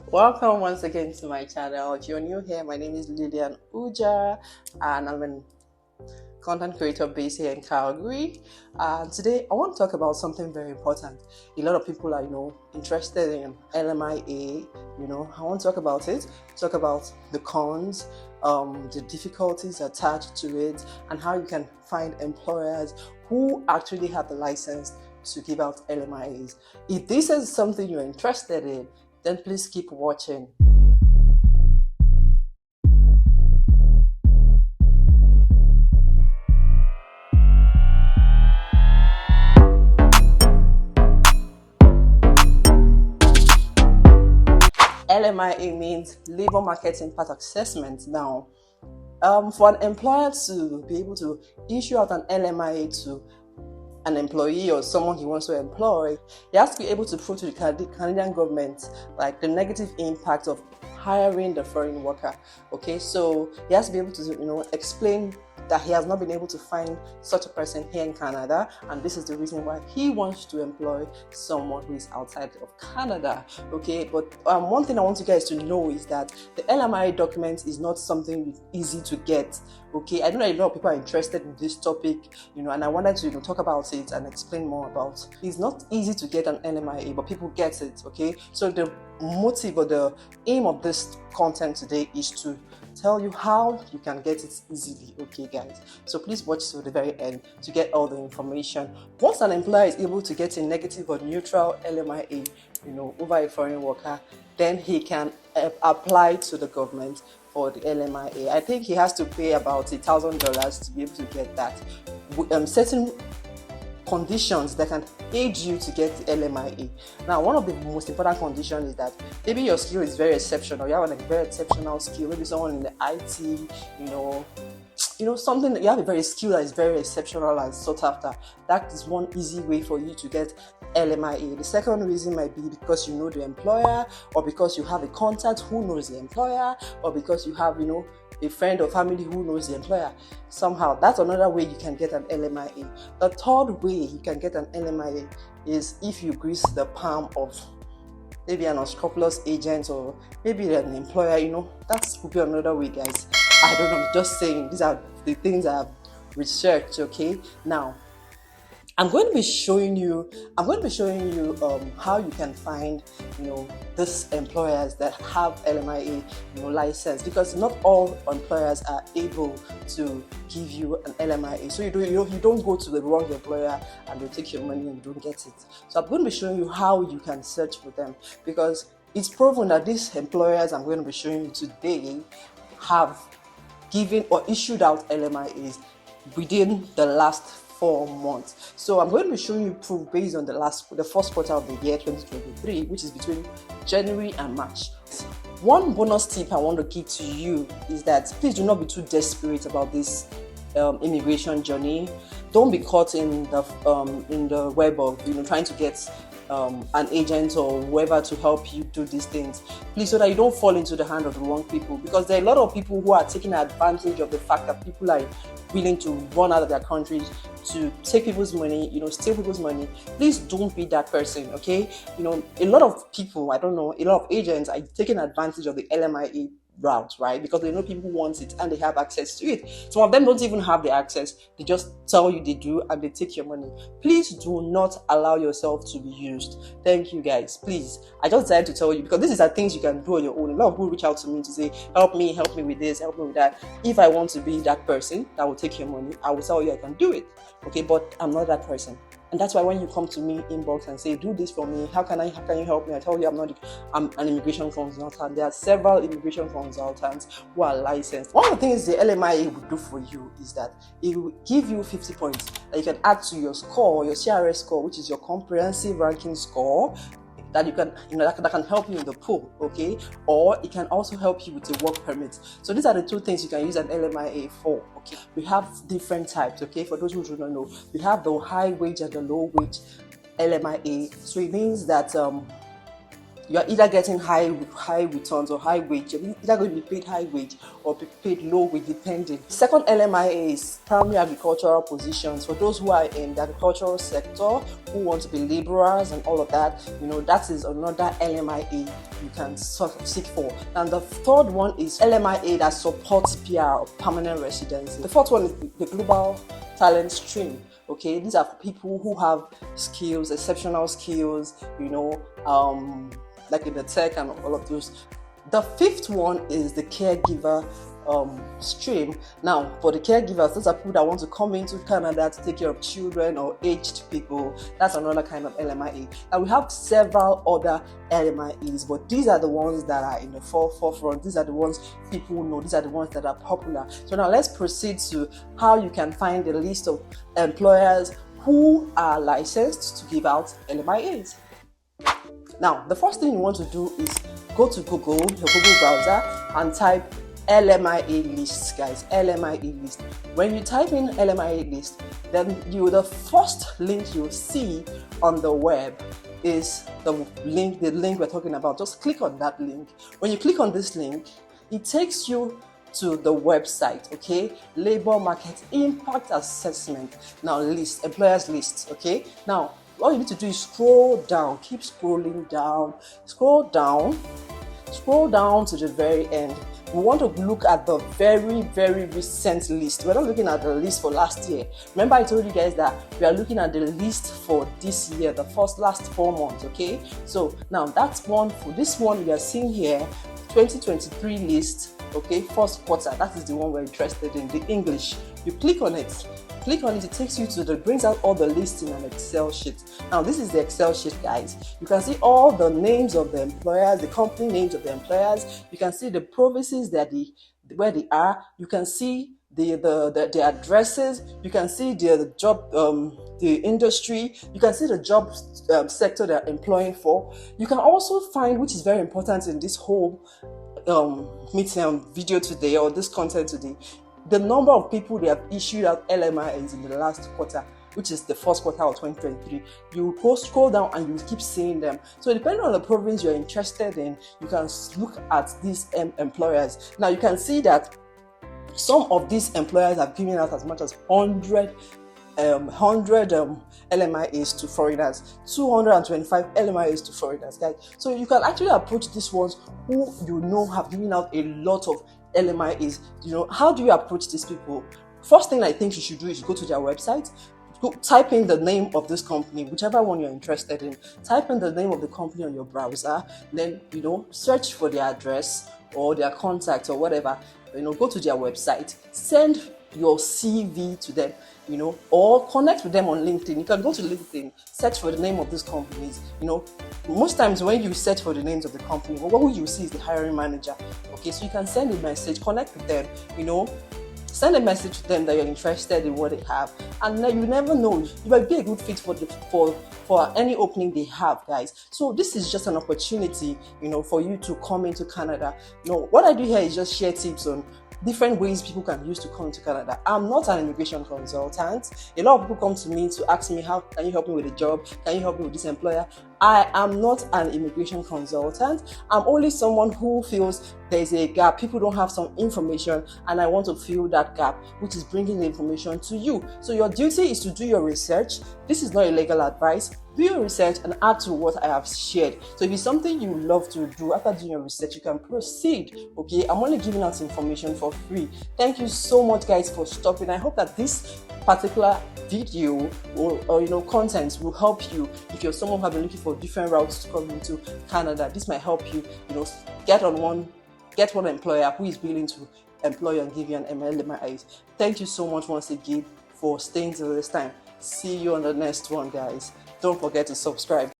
Welcome once again to my channel. If you're new here, my name is Lillian Uja and I'm a content creator based here in Calgary. And today I want to talk about something very important. A lot of people are, interested in LMIA. I want to talk about it, talk about the cons, the difficulties attached to it, and how you can find employers who actually have the license to give out LMIAs. If this is something you're interested in, then please keep watching. LMIA means Labor Market Impact Assessment. Now, for an employer to be able to issue out an LMIA to an employee or someone he wants to employ, he has to be able to prove to the Canadian government like the negative impact of hiring the foreign worker. Okay, so he has to be able to explain that he has not been able to find such a person here in Canada, and this is the reason why he wants to employ someone who is outside of Canada. Okay, but one thing I want you guys to know is that the LMIA document is not something easy to get. Okay, I know a lot of people are interested in this topic, and I wanted to talk about it and explain more about it. It's not easy to get an LMIA, but people get it. Okay, so the motive or the aim of this content today is to tell you how you can get it easily. Okay guys, so please watch to the very end to get all the information. Once an employer is able to get a negative or neutral LMIA over a foreign worker, then he can apply to the government for the LMIA. I think he has to pay about $1,000 to be able to get that. Certain conditions that can aid you to get the LMIA. Now, one of the most important conditions is that maybe your skill is very exceptional. You have a very exceptional skill. Maybe someone in the IT, something that you have a very skill that is very exceptional and sought after. That is one easy way for you to get LMIA. The second reason might be because you know the employer, or because you have a contact who knows the employer, or because you have a friend or family who knows the employer. Somehow, that's another way you can get an LMIA. The third way you can get an LMIA is if you grease the palm of maybe an unscrupulous agent or maybe an employer. That could be another way, guys. I don't know, I'm just saying these are the things I've researched. Okay, now I'm going to be showing you how you can find these employers that have LMIA license, because not all employers are able to give you an LMIA. So you don't go to the wrong employer and they take your money and you don't get it. So I'm going to be showing you how you can search for them, because it's proven that these employers I'm going to be showing you today have given or issued out LMIAs within the last 4 months. So I'm going to be showing you proof based on the first quarter of the year 2023, which is between January and March. One bonus tip I want to give to you is that please do not be too desperate about this immigration journey. Don't be caught in the web of trying to get an agent or whoever to help you do these things, please, so that you don't fall into the hand of the wrong people, because there are a lot of people who are taking advantage of the fact that people are willing to run out of their countries to take people's money, steal people's money. Please don't be that person. Okay, a lot of people, a lot of agents are taking advantage of the LMIA route, right? Because they know people want it and they have access to it. Some of them don't even have the access. They just tell you they do and they take your money. Please do not allow yourself to be used. Thank you guys. Please, I just decided to tell you, because these are things you can do on your own. A lot of people reach out to me to say, help me with this, help me with that. If I want to be that person that will take your money, I will tell you I can do it. Okay, but I'm not that person. And that's why when you come to me inbox and say, do this for me, how can you help me? I tell you I'm an immigration consultant. There are several immigration consultants who are licensed. One of the things the LMIA will do for you is that it will give you 50 points that you can add to your score, your CRS score, which is your comprehensive ranking score, that you can that can help you in the pool. Okay, or it can also help you with a work permit. So these are the two things you can use an LMIA for. Okay, we have different types. Okay, for those who do not know, we have the high wage and the low wage LMIA. So it means that you are either getting high returns or high wage. You're either going to be paid high wage or be paid low wage, depending. Second LMIA is primary agricultural positions. For those who are in the agricultural sector, who want to be laborers and all of that, that is another LMIA you can seek for. And the third one is LMIA that supports PR, or permanent residency. The fourth one is the global talent stream. Okay, these are for people who have skills, exceptional skills, like in the tech and all of those. The fifth one is the caregiver stream. Now, for the caregivers, those are people that want to come into Canada to take care of children or aged people. That's another kind of LMIA. And we have several other LMIAs, but these are the ones that are in the forefront. These are the ones people know. These are the ones that are popular. So now let's proceed to how you can find the list of employers who are licensed to give out LMIAs. Now, the first thing you want to do is go to Google, your Google browser, and type LMIA lists, guys. LMIA list. When you type in LMIA list, then the first link you'll see on the web is the link we're talking about. Just click on that link. When you click on this link, it takes you to the website, okay? Labor Market Impact Assessment. Now, employers list, okay? Now, all you need to do is scroll down, keep scrolling down, scroll down to the very end. We want to look at the very, very recent list. We're not looking at the list for last year. Remember, I told you guys that we are looking at the list for this year, the last 4 months, okay? So now that's one. For this one we are seeing here, 2023 list, okay, first quarter. That is the one we're interested in, the English. You click on it, it takes you to brings out all the lists in an Excel sheet. Now, this is the Excel sheet, guys. You can see all the names of the employers, the company names of the employers. You can see the provinces where they are. You can see the addresses. You can see the job, the industry. You can see the job sector they're employing for. You can also find, which is very important in this whole video today, or this content today, the number of people they have issued out LMIAs in the last quarter, which is the first quarter of 2023. You go scroll down and you keep seeing them. So depending on the province you're interested in, you can look at these employers. Now you can see that some of these employers have given out as much as 100 LMIAs to foreigners, 225 LMIAs to foreigners, guys. So you can actually approach these ones who have given out a lot of LMIAs. How do you approach these people? First thing I think you should do is go to their website, type in the name of this company, whichever one you're interested in. Type in the name of the company on your browser, then search for their address or their contact or whatever. Go to their website, send your CV to them, or connect with them on LinkedIn. You can go to LinkedIn, search for the name of these companies. Most times when you search for the names of the company, what you see is the hiring manager. Okay, so you can send a message, connect with them, send a message to them that you're interested in what they have, and then you never know, you might be a good fit for any opening they have, guys. So this is just an opportunity, for you to come into Canada. What I do here is just share tips on different ways people can use to come to Canada. I'm not an immigration consultant. A lot of people come to me to ask me, how can you help me with a job? Can you help me with this employer? I am not an immigration consultant. I'm only someone who feels there's a gap. People don't have some information, and I want to fill that gap, which is bringing the information to you. So your duty is to do your research. This is not illegal advice. Do your research and add to what I have shared. So if it's something you love to do, after doing your research, you can proceed. Okay, I'm only giving out information for free. Thank you so much, guys, for stopping. I hope that this particular video or content will help you if you're someone who has been looking for different routes to come into Canada. This might help you, get one employer who is willing to employ you and give you an LMIA. Thank you so much once again for staying till this time. See you on the next one, guys. Don't forget to subscribe.